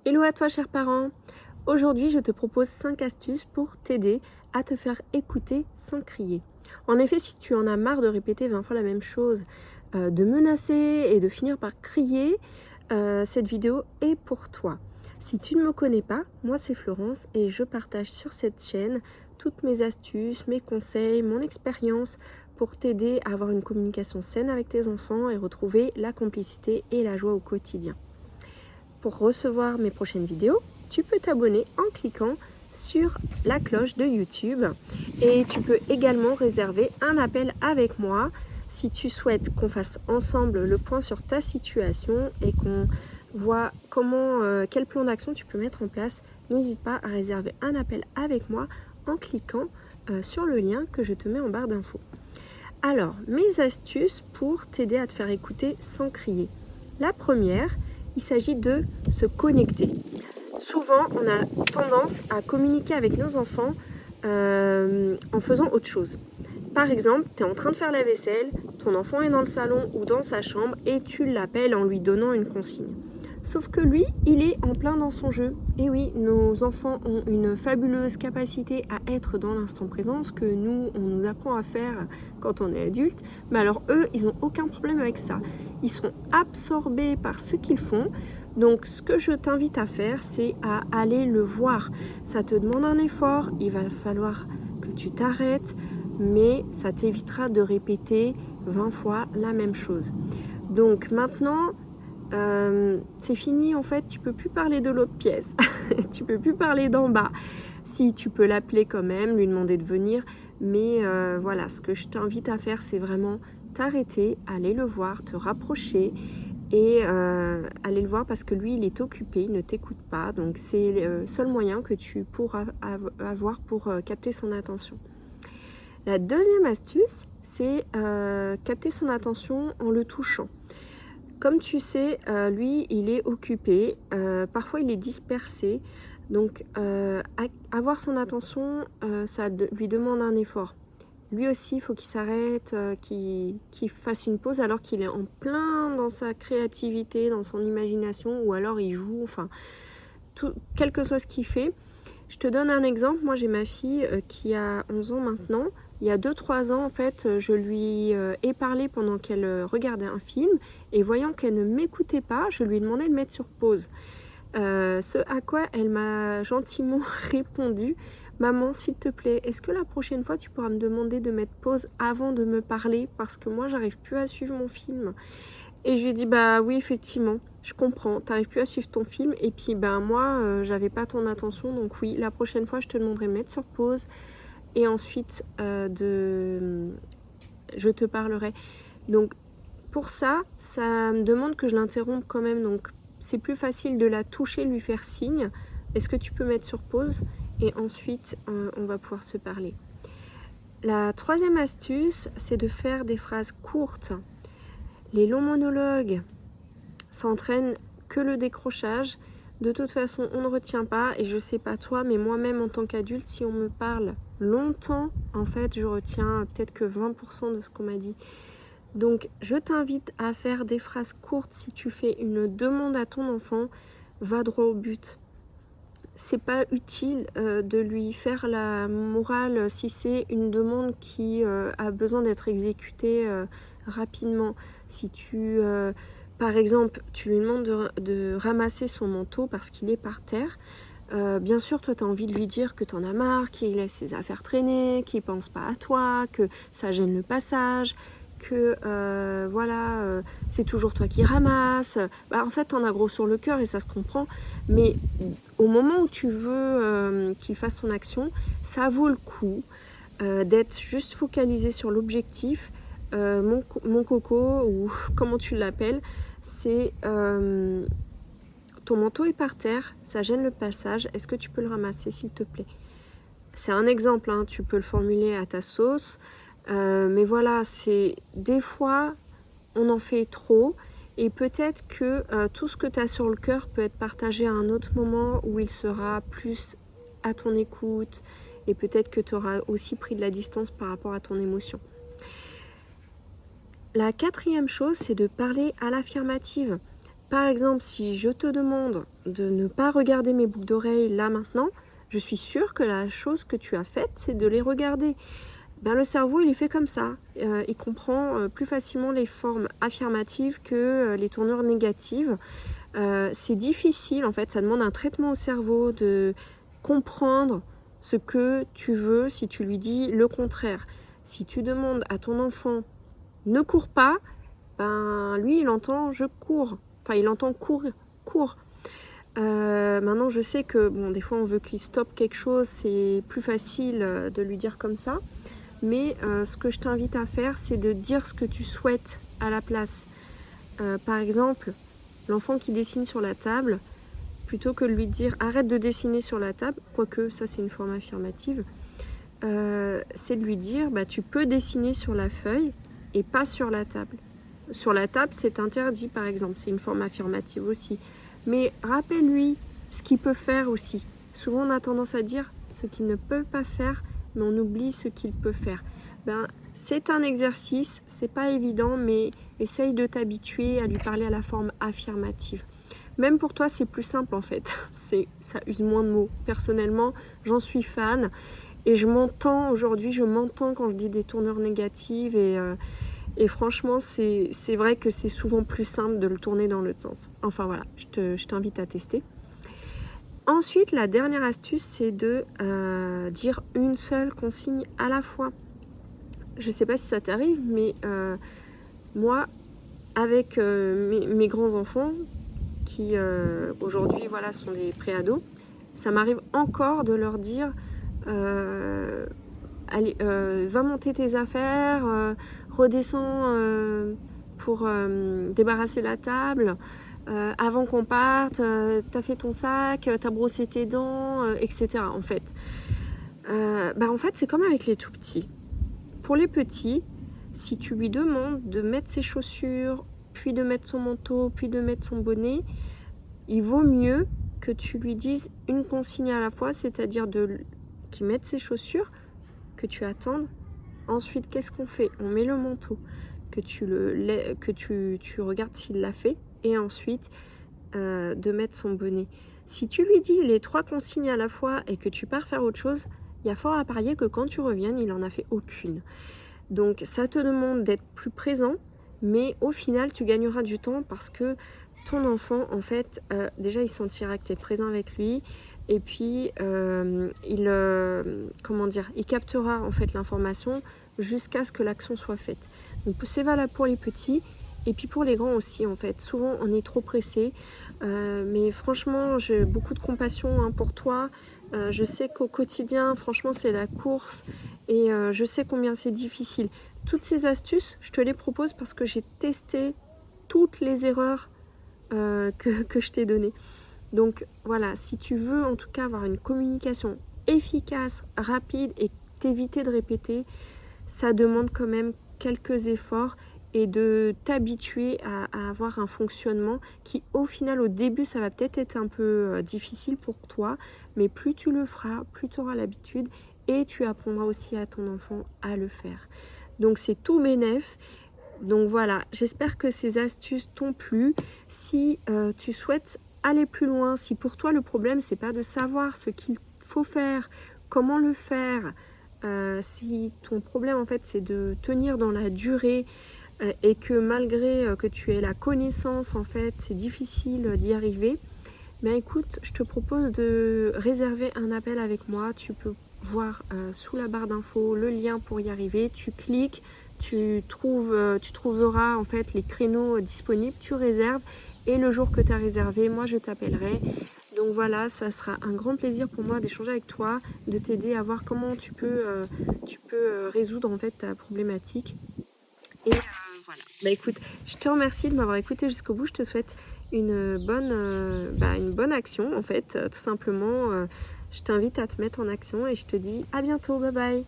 Hello à toi cher parent. Aujourd'hui je te propose 5 astuces pour t'aider à te faire écouter sans crier. En effet, si tu en as marre de répéter 20 fois la même chose, de menacer et de finir par crier, cette vidéo est pour toi. Si tu ne me connais pas, moi c'est Florence et je partage sur cette chaîne toutes mes astuces, mes conseils, mon expérience pour t'aider à avoir une communication saine avec tes enfants et retrouver la complicité et la joie au quotidien. Pour recevoir mes prochaines vidéos, tu peux t'abonner en cliquant sur la cloche de YouTube et tu peux également réserver un appel avec moi si tu souhaites qu'on fasse ensemble le point sur ta situation et qu'on voit quel plan d'action tu peux mettre en place. N'hésite pas à réserver un appel avec moi en cliquant sur le lien que je te mets en barre d'infos. Alors, mes astuces pour t'aider à te faire écouter sans crier. La première, il s'agit de se connecter. Souvent, on a tendance à communiquer avec nos enfants en faisant autre chose. Par exemple, tu es en train de faire la vaisselle, ton enfant est dans le salon ou dans sa chambre et tu l'appelles en lui donnant une consigne. Sauf que lui, il est en plein dans son jeu. Et oui, nos enfants ont une fabuleuse capacité à être dans l'instant présent, ce que nous, on nous apprend à faire quand on est adulte. Mais alors eux, ils n'ont aucun problème avec ça. Ils sont absorbés par ce qu'ils font. Donc ce que je t'invite à faire, c'est à aller le voir. Ça te demande un effort, il va falloir que tu t'arrêtes, mais ça t'évitera de répéter 20 fois la même chose. Donc maintenant, c'est fini en fait, tu peux plus parler de l'autre pièce, tu peux plus parler d'en bas. Si tu peux l'appeler quand même, lui demander de venir, mais voilà, ce que je t'invite à faire, c'est vraiment t'arrêter, aller le voir, te rapprocher et aller le voir parce que lui, il est occupé, il ne t'écoute pas, donc c'est le seul moyen que tu pourras avoir pour capter son attention. La deuxième astuce, c'est capter son attention en le touchant. Comme tu sais, lui, il est occupé, parfois il est dispersé, donc avoir son attention, ça lui demande un effort. Lui aussi, il faut qu'il s'arrête, qu'il fasse une pause alors qu'il est en plein dans sa créativité, dans son imagination, ou alors il joue, enfin, quel que soit ce qu'il fait. Je te donne un exemple, moi j'ai ma fille qui a 11 ans maintenant. Il y a 2-3 ans, en fait, je lui ai parlé pendant qu'elle regardait un film et voyant qu'elle ne m'écoutait pas, je lui ai demandé de mettre sur pause. Ce à quoi elle m'a gentiment répondu: Maman, s'il te plaît, est-ce que la prochaine fois tu pourras me demander de mettre pause avant de me parler parce que moi j'arrive plus à suivre mon film. Et je lui ai dit: bah oui, effectivement, je comprends, t'arrives plus à suivre ton film et puis ben moi j'avais pas ton attention, donc oui, la prochaine fois je te demanderai de mettre sur pause et ensuite je te parlerai. Donc pour ça, ça me demande que je l'interrompe quand même, donc c'est plus facile de la toucher, lui faire signe. Est-ce que tu peux mettre sur pause? Et ensuite, on va pouvoir se parler. La troisième astuce, c'est de faire des phrases courtes. Les longs monologues, ça entraîne que le décrochage. De toute façon, on ne retient pas. Et je sais pas toi, mais moi-même en tant qu'adulte, si on me parle longtemps, en fait, je retiens peut-être que 20% de ce qu'on m'a dit. Donc, je t'invite à faire des phrases courtes. Si tu fais une demande à ton enfant, va droit au but. C'est pas utile de lui faire la morale si c'est une demande qui a besoin d'être exécutée rapidement. Si tu, par exemple, tu lui demandes de ramasser son manteau parce qu'il est par terre, bien sûr, toi, tu as envie de lui dire que tu en as marre, qu'il laisse ses affaires traîner, qu'il pense pas à toi, que ça gêne le passage, que c'est toujours toi qui ramasses. En fait, t'en as gros sur le cœur et ça se comprend. Mais au moment où tu veux qu'il fasse son action, ça vaut le coup d'être juste focalisé sur l'objectif. Mon coco, ou comment tu l'appelles, c'est ton manteau est par terre, ça gêne le passage, est-ce que tu peux le ramasser s'il te plaît? C'est un exemple, hein, tu peux le formuler à ta sauce. Mais voilà, c'est des fois, on en fait trop et peut-être que tout ce que tu as sur le cœur peut être partagé à un autre moment où il sera plus à ton écoute et peut-être que tu auras aussi pris de la distance par rapport à ton émotion. La quatrième chose, c'est de parler à l'affirmative. par exemple, si je te demande de ne pas regarder mes boucles d'oreilles là maintenant, je suis sûre que la chose que tu as faite, c'est de les regarder. Ben, le cerveau, il est fait comme ça. Il comprend plus facilement les formes affirmatives que les tournures négatives. C'est difficile, en fait, ça demande un traitement au cerveau de comprendre ce que tu veux si tu lui dis le contraire. Si tu demandes à ton enfant ne cours pas, ben lui il entend je cours, enfin il entend cours. Maintenant je sais que bon des fois on veut qu'il stoppe quelque chose, c'est plus facile de lui dire comme ça, mais ce que je t'invite à faire c'est de dire ce que tu souhaites à la place. Par exemple, l'enfant qui dessine sur la table, plutôt que de lui dire arrête de dessiner sur la table, quoique ça c'est une forme affirmative, c'est de lui dire bah, tu peux dessiner sur la feuille et pas sur la table. Sur la table, c'est interdit par exemple, c'est une forme affirmative aussi. Mais rappelle-lui ce qu'il peut faire aussi. Souvent on a tendance à dire ce qu'il ne peut pas faire, mais on oublie ce qu'il peut faire. Ben, c'est un exercice, c'est pas évident, mais essaye de t'habituer à lui parler à la forme affirmative. Même pour toi, c'est plus simple en fait. Ça use moins de mots. Personnellement, j'en suis fan. Et je m'entends aujourd'hui, quand je dis des tournures négatives et franchement, c'est vrai que c'est souvent plus simple de le tourner dans l'autre sens. Enfin voilà, je t'invite à tester. Ensuite, la dernière astuce, c'est de dire une seule consigne à la fois. Je ne sais pas si ça t'arrive, mais moi, avec mes grands-enfants, qui aujourd'hui voilà, sont des préados, ça m'arrive encore de leur dire allez, va monter tes affaires, redescends pour débarrasser la table, avant qu'on parte, t'as fait ton sac, t'as brossé tes dents, etc. En fait, en fait, c'est comme avec les tout petits. Pour les petits, si tu lui demandes de mettre ses chaussures, puis de mettre son manteau, puis de mettre son bonnet, il vaut mieux que tu lui dises une consigne à la fois, c'est-à-dire qu'il mette ses chaussures, que tu attendes. Ensuite, qu'est-ce qu'on fait? On met le manteau, que tu regardes s'il l'a fait, et ensuite de mettre son bonnet. Si tu lui dis les 3 consignes à la fois et que tu pars faire autre chose, il y a fort à parier que quand tu reviennes, il n'en a fait aucune. Donc ça te demande d'être plus présent, mais au final, tu gagneras du temps parce que ton enfant, en fait, déjà, il sentira que tu es présent avec lui. Et puis, il captera en fait l'information jusqu'à ce que l'action soit faite. Donc, c'est valable pour les petits et puis pour les grands aussi, en fait. Souvent, on est trop pressé. Mais franchement, j'ai beaucoup de compassion pour toi. Je sais qu'au quotidien, franchement, c'est la course. Et je sais combien c'est difficile. Toutes ces astuces, je te les propose parce que j'ai testé toutes les erreurs que je t'ai données. Donc voilà, si tu veux en tout cas avoir une communication efficace, rapide et t'éviter de répéter, ça demande quand même quelques efforts et de t'habituer à avoir un fonctionnement qui au final au début ça va peut-être être un peu difficile pour toi, mais plus tu le feras, plus tu auras l'habitude et tu apprendras aussi à ton enfant à le faire. Donc c'est tout bénef. Donc voilà, j'espère que ces astuces t'ont plu. Si tu souhaites aller plus loin, si pour toi le problème c'est pas de savoir ce qu'il faut faire, comment le faire, si ton problème en fait c'est de tenir dans la durée et que malgré que tu aies la connaissance en fait c'est difficile d'y arriver, ben écoute, je te propose de réserver un appel avec moi. Tu peux voir sous la barre d'infos le lien pour y arriver, tu cliques, tu trouveras en fait les créneaux disponibles, tu réserves et le jour que tu as réservé, moi je t'appellerai. Donc voilà, ça sera un grand plaisir pour moi d'échanger avec toi, de t'aider à voir comment tu peux résoudre en fait ta problématique. Et voilà. Bah écoute, je te remercie de m'avoir écouté jusqu'au bout. Je te souhaite une bonne action en fait, tout simplement. Je t'invite à te mettre en action et je te dis à bientôt. Bye bye.